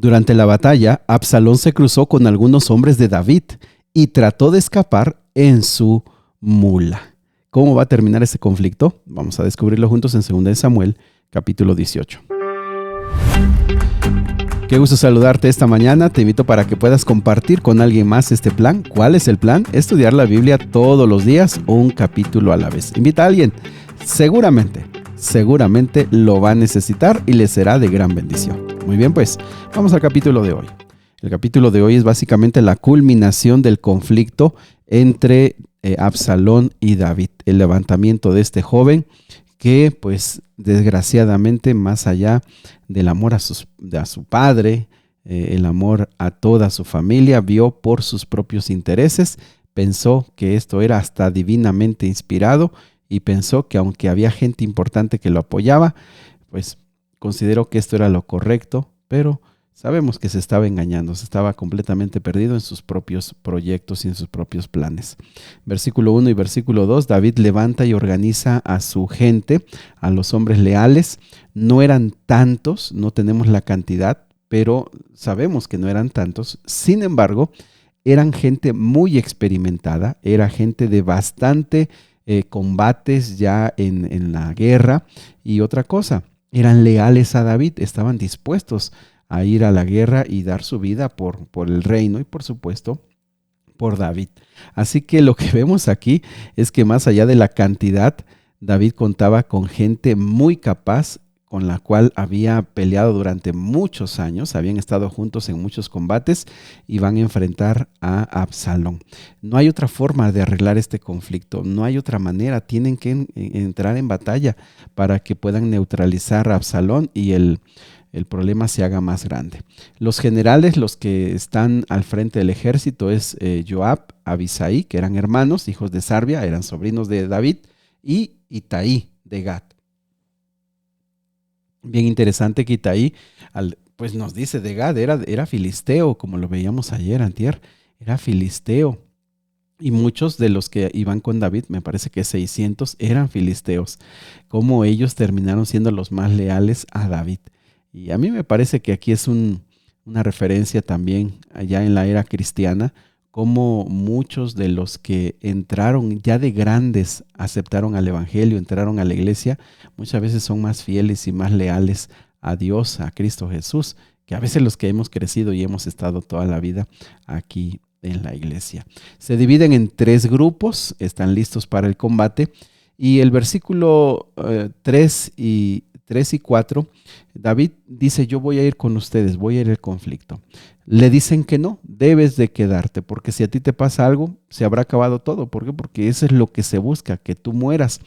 Durante la batalla, Absalón se cruzó con algunos hombres de David y trató de escapar en su mula. ¿Cómo va a terminar ese conflicto? Vamos a descubrirlo juntos en 2 de Samuel, capítulo 18. Qué gusto saludarte esta mañana. Te invito para que puedas compartir con alguien más este plan. ¿Cuál es el plan? Estudiar la Biblia todos los días, un capítulo a la vez. Invita a alguien. Seguramente lo va a necesitar y le será de gran bendición. Muy bien, pues vamos al capítulo de hoy. El capítulo de hoy es básicamente la culminación del conflicto entre Absalón y David. El levantamiento de este joven que, pues, desgraciadamente, más allá del amor a su padre, el amor a toda su familia, vio por sus propios intereses, pensó que esto era hasta divinamente inspirado y pensó que aunque había gente importante que lo apoyaba, pues consideró que esto era lo correcto, pero sabemos que se estaba engañando, se estaba completamente perdido en sus propios proyectos y en sus propios planes. Versículo 1 y versículo 2, David levanta y organiza a su gente, a los hombres leales. No eran tantos, no tenemos la cantidad, pero sabemos que no eran tantos. Sin embargo, eran gente muy experimentada, era gente de bastante combates ya en la guerra. Y otra cosa, eran leales a David, estaban dispuestos a ir a la guerra y dar su vida por el reino y por supuesto por David. Así que lo que vemos aquí es que más allá de la cantidad, David contaba con gente muy capaz con la cual había peleado durante muchos años, habían estado juntos en muchos combates y van a enfrentar a Absalón. No hay otra forma de arreglar este conflicto, no hay otra manera, tienen que entrar en batalla para que puedan neutralizar a Absalón y el problema se haga más grande. Los generales, los que están al frente del ejército es Joab, Abisai, que eran hermanos, hijos de Sarbia, eran sobrinos de David, y Itaí de Gat. Bien interesante que Itaí, pues nos dice de Gad, era filisteo, como lo veíamos ayer, antier, era filisteo. Y muchos de los que iban con David, me parece que 600, eran filisteos. Como ellos terminaron siendo los más leales a David. Y a mí me parece que aquí es una referencia también allá en la era cristiana, como muchos de los que entraron ya de grandes, aceptaron al evangelio, entraron a la iglesia, muchas veces son más fieles y más leales a Dios, a Cristo Jesús, que a veces los que hemos crecido y hemos estado toda la vida aquí en la iglesia. Se dividen en 3 grupos, están listos para el combate, y el versículo 3 y 4, David dice: yo voy a ir con ustedes, voy a ir al conflicto. Le dicen que no, debes de quedarte, porque si a ti te pasa algo, se habrá acabado todo. ¿Por qué? Porque eso es lo que se busca, que tú mueras.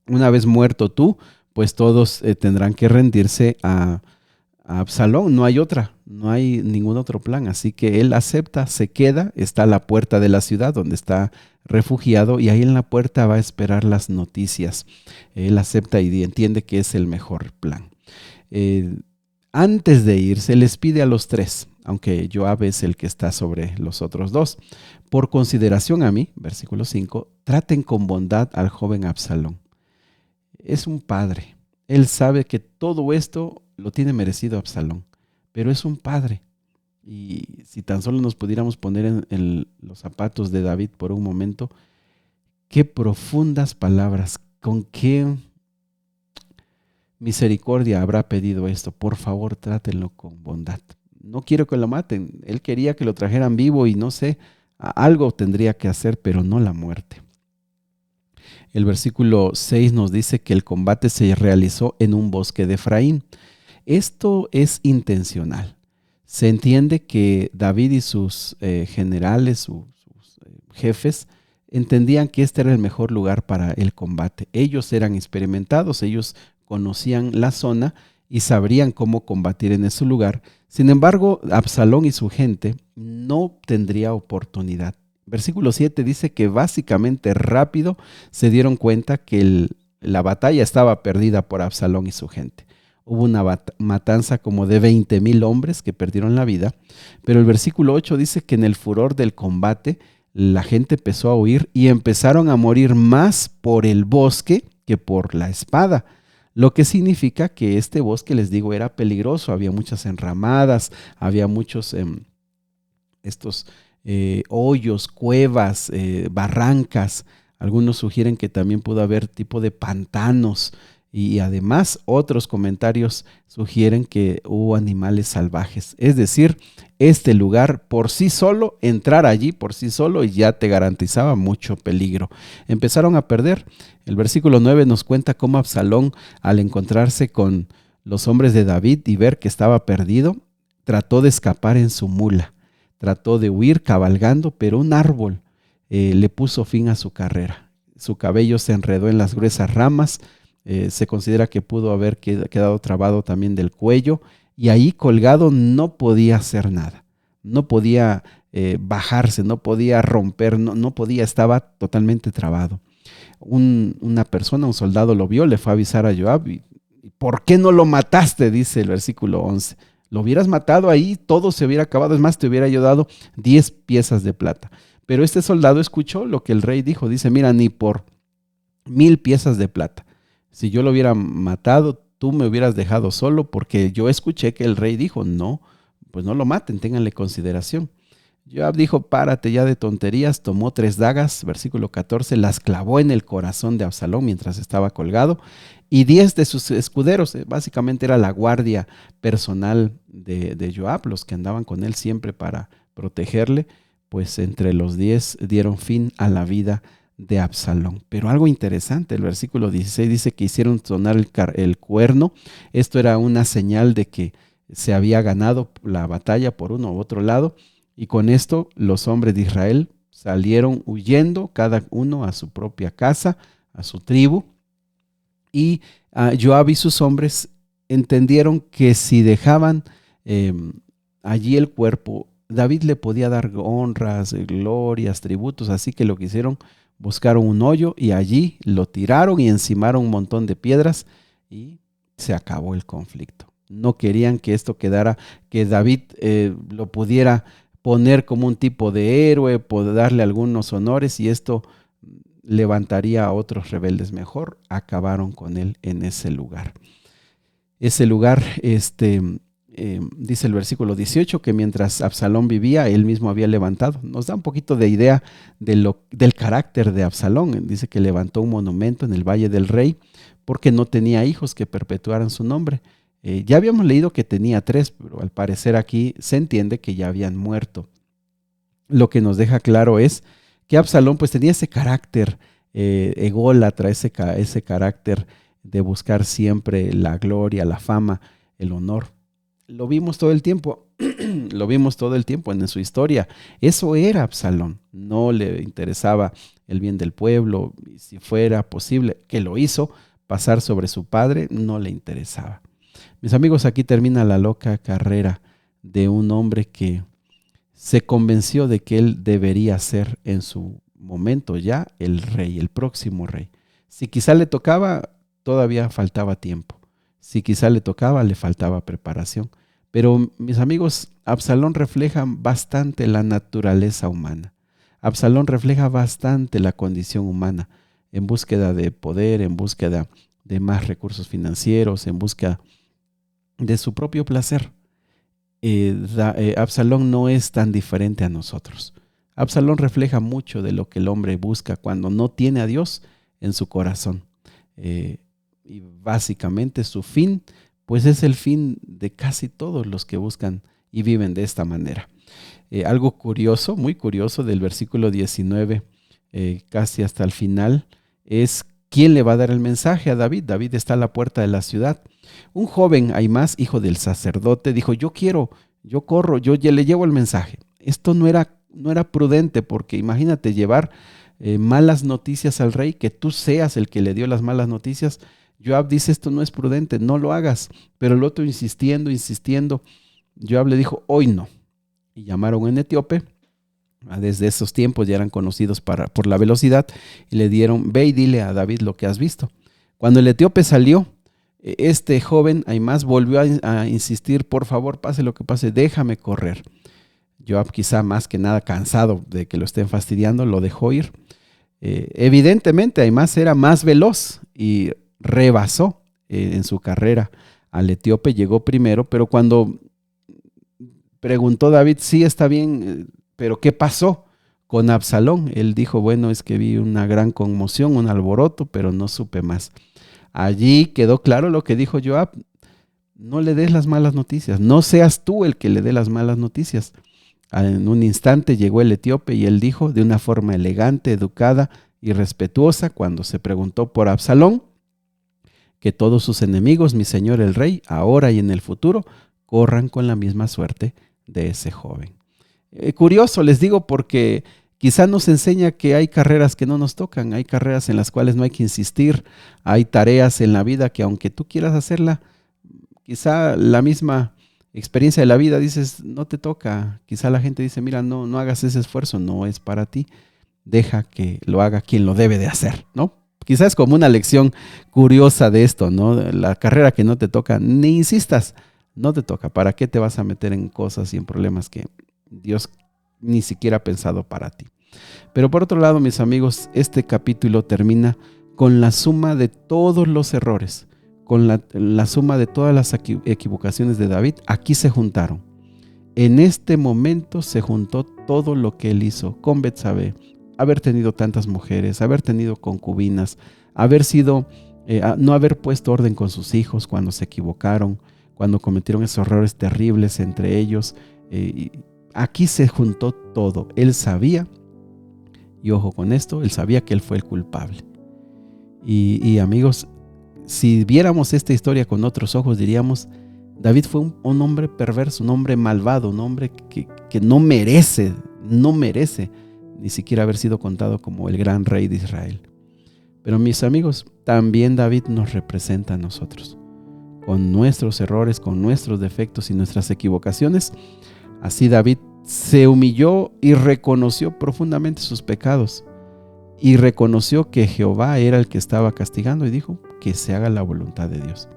Una vez muerto tú, pues todos tendrán que rendirse a Absalón. No hay otra, no hay ningún otro plan. Así que él acepta, se queda, está a la puerta de la ciudad donde está refugiado y ahí en la puerta va a esperar las noticias. Él acepta y entiende que es el mejor plan. Antes de irse les pide a los 3, aunque Joab es el que está sobre los otros 2, por consideración a mí, versículo 5, traten con bondad al joven Absalón. Es un padre, él sabe que todo esto lo tiene merecido Absalón, pero es un padre. Y si tan solo nos pudiéramos poner en los zapatos de David por un momento, qué profundas palabras, con qué misericordia habrá pedido esto. Por favor, trátenlo con bondad. No quiero que lo maten. Él quería que lo trajeran vivo y no sé, algo tendría que hacer, pero no la muerte. El versículo 6 nos dice que el combate se realizó en un bosque de Efraín. Esto es intencional. Se entiende que David y sus generales, sus jefes, entendían que este era el mejor lugar para el combate. Ellos eran experimentados, ellos conocían la zona y sabrían cómo combatir en ese lugar. Sin embargo, Absalón y su gente no tendría oportunidad. Versículo 7 dice que básicamente rápido se dieron cuenta que la batalla estaba perdida por Absalón y su gente. Hubo una matanza como de 20,000 hombres que perdieron la vida, pero el versículo 8 dice que en el furor del combate la gente empezó a huir y empezaron a morir más por el bosque que por la espada. lo que significa que este bosque, les digo, era peligroso, había muchas enramadas, había muchos estos hoyos, cuevas, barrancas. Algunos sugieren que también pudo haber tipo de pantanos y además otros comentarios sugieren que hubo animales salvajes. Es decir, este lugar por sí solo, entrar allí por sí solo ya te garantizaba mucho peligro. Empezaron a perder. El versículo 9 nos cuenta cómo Absalón, al encontrarse con los hombres de David y ver que estaba perdido, trató de escapar en su mula. Trató de huir cabalgando, pero un árbol le puso fin a su carrera. Su cabello se enredó en las gruesas ramas. Se considera que pudo haber quedado trabado también del cuello y ahí colgado no podía hacer nada. No podía bajarse, no podía romper, no podía, estaba totalmente trabado. Una persona, un soldado lo vio, le fue a avisar a Joab. ¿Por qué no lo mataste? Dice el versículo 11. Lo hubieras matado ahí, todo se hubiera acabado. Es más, te hubiera yo dado 10 piezas de plata. Pero este soldado escuchó lo que el rey dijo. Dice, mira, ni por 1000 piezas de plata. Si yo lo hubiera matado, tú me hubieras dejado solo, porque yo escuché que el rey dijo, no, pues no lo maten, ténganle consideración. Joab dijo, párate ya de tonterías, tomó 3 dagas, versículo 14, las clavó en el corazón de Absalón mientras estaba colgado, y 10 de sus escuderos, básicamente era la guardia personal de Joab, los que andaban con él siempre para protegerle, pues entre los 10 dieron fin a la vida de Absalón. Pero algo interesante, el versículo 16 dice que hicieron sonar el cuerno. Esto era una señal de que se había ganado la batalla por uno u otro lado, y con esto los hombres de Israel salieron huyendo, cada uno a su propia casa, a su tribu, y Joab y sus hombres entendieron que si dejaban allí el cuerpo, David le podía dar honras, glorias, tributos, así que lo que hicieron, buscaron un hoyo y allí lo tiraron y encimaron un montón de piedras y se acabó el conflicto. No querían que esto quedara, que David lo pudiera poner como un tipo de héroe, poder darle algunos honores y esto levantaría a otros rebeldes. Mejor acabaron con él en ese lugar. Ese lugar, dice el versículo 18, que mientras Absalón vivía, él mismo había levantado. Nos da un poquito de idea del carácter de Absalón. Dice que levantó un monumento en el Valle del Rey porque no tenía hijos que perpetuaran su nombre. Ya habíamos leído que tenía 3, pero al parecer aquí se entiende que ya habían muerto. Lo que nos deja claro es que Absalón pues tenía ese carácter ególatra, ese carácter de buscar siempre la gloria, la fama, el honor. Lo vimos todo el tiempo, lo vimos todo el tiempo en su historia. Eso era Absalón. No le interesaba el bien del pueblo, y si fuera posible, que lo hizo, pasar sobre su padre, no le interesaba. Mis amigos, aquí termina la loca carrera de un hombre que se convenció de que él debería ser en su momento ya el rey, el próximo rey. Si quizá le tocaba, todavía faltaba tiempo. Si quizá le tocaba, le faltaba preparación. Pero mis amigos, Absalón refleja bastante la naturaleza humana. Absalón refleja bastante la condición humana en búsqueda de poder, en búsqueda de más recursos financieros, en búsqueda de su propio placer. Absalón no es tan diferente a nosotros. Absalón refleja mucho de lo que el hombre busca cuando no tiene a Dios en su corazón. Y básicamente su fin, pues es el fin de casi todos los que buscan y viven de esta manera. Algo curioso, muy curioso del versículo 19, casi hasta el final, es quién le va a dar el mensaje a David. David está a la puerta de la ciudad. Un joven, Ahimás, hijo del sacerdote, dijo, yo corro, yo le llevo el mensaje. Esto no era prudente, porque imagínate llevar malas noticias al rey, que tú seas el que le dio las malas noticias. Joab dice, esto no es prudente, no lo hagas. Pero el otro insistiendo, Joab le dijo, hoy no. Y llamaron a un etíope. Desde esos tiempos ya eran conocidos por la velocidad, y le dieron, ve y dile a David lo que has visto. Cuando el etíope salió, este joven Ahimás volvió a insistir, por favor, pase lo que pase, déjame correr. Joab, quizá más que nada cansado de que lo estén fastidiando, lo dejó ir. Evidentemente Ahimás era más veloz y rebasó en su carrera al etíope, llegó primero, pero cuando preguntó David, sí, está bien, pero ¿qué pasó con Absalón? Él dijo, bueno, es que vi una gran conmoción, un alboroto, pero no supe más. Allí quedó claro lo que dijo Joab, no le des las malas noticias, no seas tú el que le dé las malas noticias. En un instante llegó el etíope y él dijo de una forma elegante, educada y respetuosa, cuando se preguntó por Absalón, que todos sus enemigos, mi señor el rey, ahora y en el futuro, corran con la misma suerte de ese joven. Curioso, les digo, porque quizá nos enseña que hay carreras que no nos tocan, hay carreras en las cuales no hay que insistir, hay tareas en la vida que aunque tú quieras hacerla, quizá la misma experiencia de la vida dices, no te toca. Quizá la gente dice, mira, no hagas ese esfuerzo, no es para ti. Deja que lo haga quien lo debe de hacer, ¿no? Quizás es como una lección curiosa de esto, ¿no? La carrera que no te toca, ni insistas, no te toca. ¿Para qué te vas a meter en cosas y en problemas que Dios ni siquiera ha pensado para ti? Pero por otro lado, mis amigos, este capítulo termina con la suma de todos los errores, con la suma de todas las equivocaciones de David. Aquí se juntaron. En este momento se juntó todo lo que él hizo con Betsabé, haber tenido tantas mujeres, haber tenido concubinas, no haber puesto orden con sus hijos cuando se equivocaron, cuando cometieron esos errores terribles entre ellos. Aquí se juntó todo. Él sabía, y ojo con esto, él sabía que él fue el culpable. Y amigos, si viéramos esta historia con otros ojos, diríamos, David fue un hombre perverso, un hombre malvado, un hombre que no merece ni siquiera haber sido contado como el gran rey de Israel. Pero mis amigos, también David nos representa a nosotros, con nuestros errores, con nuestros defectos y nuestras equivocaciones. Así David se humilló y reconoció profundamente sus pecados y reconoció que Jehová era el que estaba castigando y dijo que se haga la voluntad de Dios.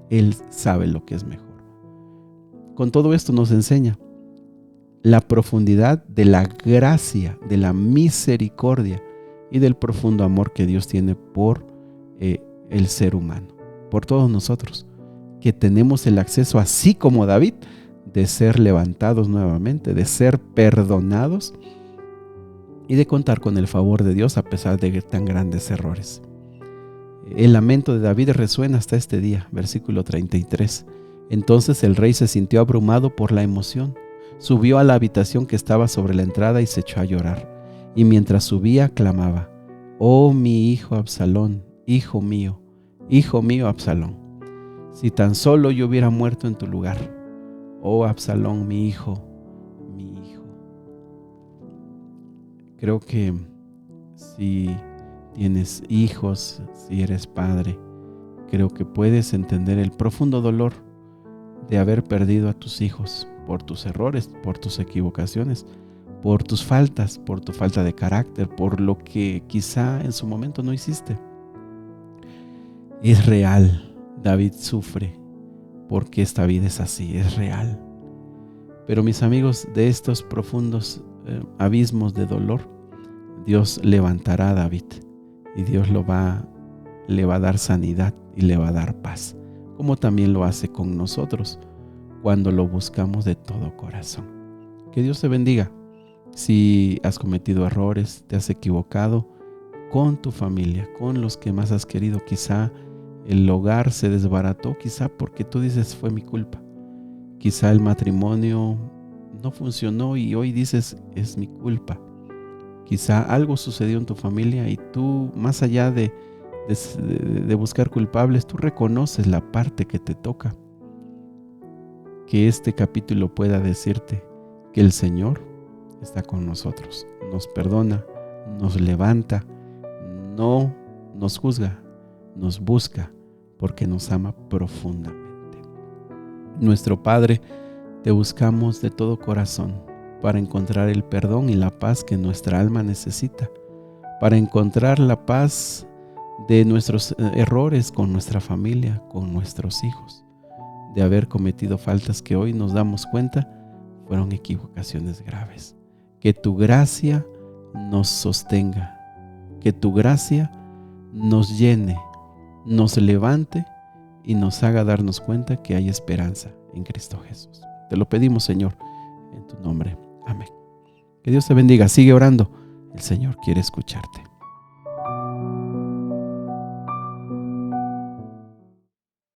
Él sabe lo que es mejor. Con todo esto nos enseña la profundidad de la gracia, de la misericordia y del profundo amor que Dios tiene por el ser humano, por todos nosotros, que tenemos el acceso, así como David, de ser levantados nuevamente, de ser perdonados y de contar con el favor de Dios a pesar de tan grandes errores. El lamento de David resuena hasta este día, versículo 33. Entonces el rey se sintió abrumado por la emoción. Subió a la habitación que estaba sobre la entrada y se echó a llorar. Y mientras subía, clamaba, «Oh, mi hijo Absalón, hijo mío Absalón, si tan solo yo hubiera muerto en tu lugar. Oh, Absalón, mi hijo, mi hijo». Creo que si tienes hijos, si eres padre, creo que puedes entender el profundo dolor de haber perdido a tus hijos por tus errores, por tus equivocaciones, por tus faltas, por tu falta de carácter, por lo que quizá en su momento no hiciste. Es real, David sufre porque esta vida es así, es real. Pero mis amigos, de estos profundos abismos de dolor, Dios levantará a David y Dios le va a dar sanidad y le va a dar paz, como también lo hace con nosotros cuando lo buscamos de todo corazón. Que Dios te bendiga. Si has cometido errores, te has equivocado con tu familia, con los que más has querido, quizá el hogar se desbarató, quizá porque tú dices fue mi culpa. Quizá el matrimonio no funcionó y hoy dices es mi culpa. Quizá algo sucedió en tu familia y tú, más allá de buscar culpables, tú reconoces la parte que te toca. Que este capítulo pueda decirte que el Señor está con nosotros, nos perdona, nos levanta, no nos juzga, nos busca porque nos ama profundamente. Nuestro Padre, te buscamos de todo corazón para encontrar el perdón y la paz que nuestra alma necesita, para encontrar la paz de nuestros errores con nuestra familia, con nuestros hijos, de haber cometido faltas que hoy nos damos cuenta fueron equivocaciones graves. Que tu gracia nos sostenga, que tu gracia nos llene, nos levante y nos haga darnos cuenta que hay esperanza en Cristo Jesús. Te lo pedimos, Señor, en tu nombre. Amén. Que Dios te bendiga. Sigue orando. El Señor quiere escucharte.